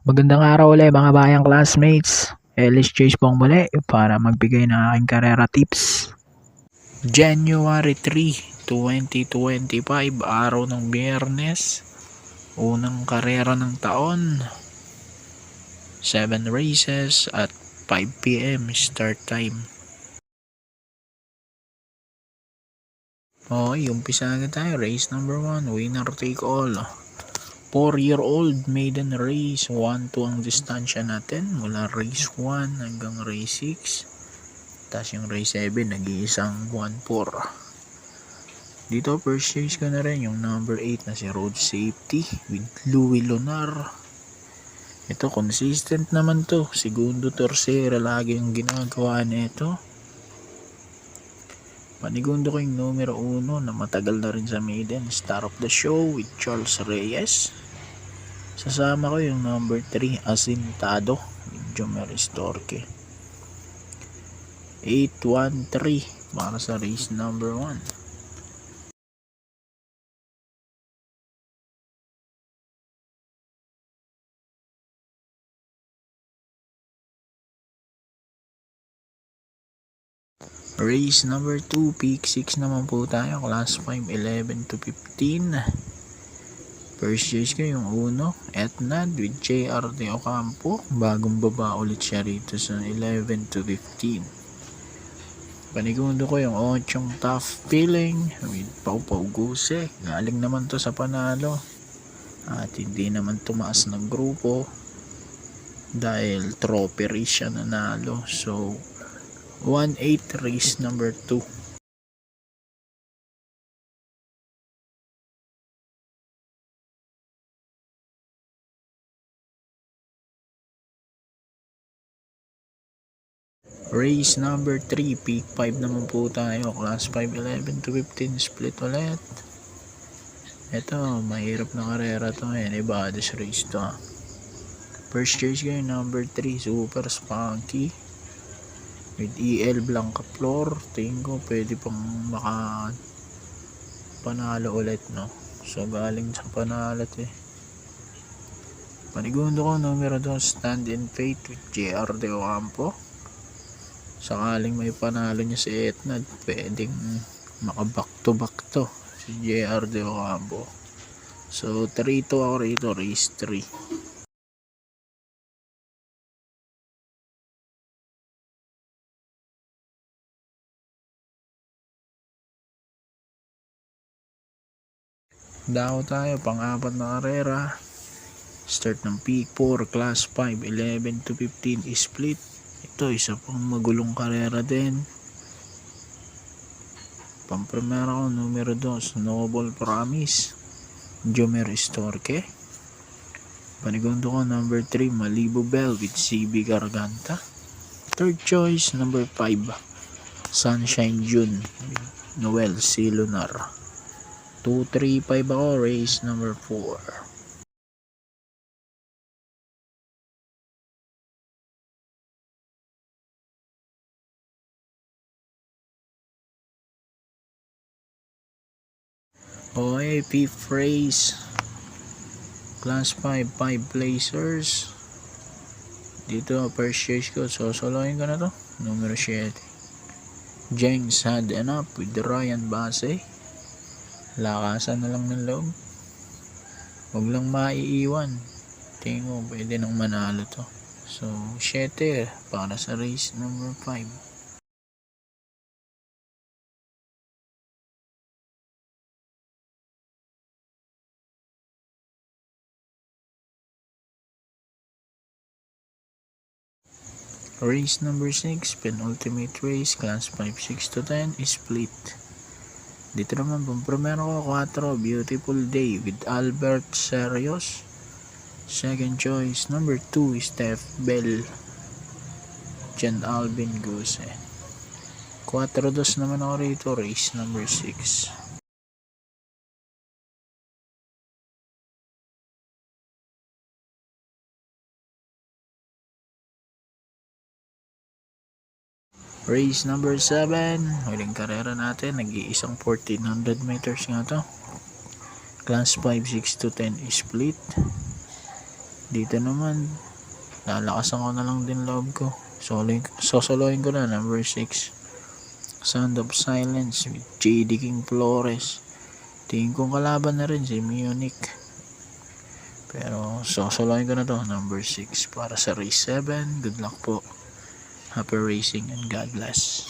Magandang araw ulit mga bayang classmates. Ellis Chase po muli para magbigay ng aking karera tips. January 3, 2025, araw ng Biyernes. Unang karera ng taon. 7 races at 5 p.m. start time. Okay, umpisa na tayo. Race number 1, winner take all. 4-year-old maiden race, 1-2 ang distansya natin mula race 1 hanggang race 6. Tapos yung race 7 nag-iisang 1-4. Dito first race ko na rin yung number 8 na si Road Safety with Louis Lunar. Ito consistent naman to, segundo tercera lagi yung ginagawa nito. Panigundo ko yung numero 1 na matagal na rin sa maiden, Star of the Show with Charles Reyes. Sasama ko yung number 3, Asintado with Jomer Storke. 8-1-3 para sa race number 1. Race number 2, peak 6 naman po tayo, class 5, 11 to 15. First race ko yung 1, Etnad with JR De Ocampo. Bagong baba ulit siya rito sa 11 to 15. Panigundo ko yung 8, Tough Feeling with Pau Pau Guse. Galing naman to sa panalo at hindi naman tumaas ng grupo dahil trophy race siya nanalo. So 1-8 race number 2. Race number 3, peak 5 naman po tayo, class 5, 11 to 15 split ulit. Ito mahirap na karera to, anybody's race to. First race ko yung number 3, Super Spunky with EL Blanca Flor. Tingin ko pwede pang maka panalo ulit, no? So galing sa panalo to Panigundo ko numero 2, Stand in Faith with JR De Ocampo. Sakaling may panalo niya si Etnad, pwedeng maka back to back to si JR De Ocampo. So 3-2 ako rito, race 3. Dako tayo, pang-apat na karera. Start ng peak 4, class 5, 11 to 15 split. Ito isa pang magulong karera din. Pang-primera ko numero 2, Noble Promise, Jomer Storke. Panigundo ko number 3, Malibu Bell with CB Garganta. Third choice number 5, Sunshine June with Noel C. Lunar. 2-3-5 ako, race number 4. Okay, fifth race, class 5, 5 placers. Dito first race ko, sosolohin ko na to, numero 7, Jengs Had Enough with Ryan Base. Lakasan na lang ng loob, huwag lang maiiwan. Tingin ko pwede nang manalo to. So 7 para sa race number 5. Race number 6, penultimate race, class 5, 6 to 10 split. Dito naman primero ko 4, Beautiful Day with Albert Serios. Second choice number 2, Steph Bell, Jan Alvin Guse. 4-2 naman ako rito, race number 6. Race number 7, huling karera natin, nag-iisang 1400 meters nga to, class 5, 6 to 10 split. Dito naman, lalakasan ko na lang din loob ko. Sosoloin ko na, number 6. Sound of Silence with JD King Flores. Tingin kong kalaban na rin si Munich. Pero sosoloin ko na to, number 6 para sa race 7. Good luck po. Happy racing and God bless.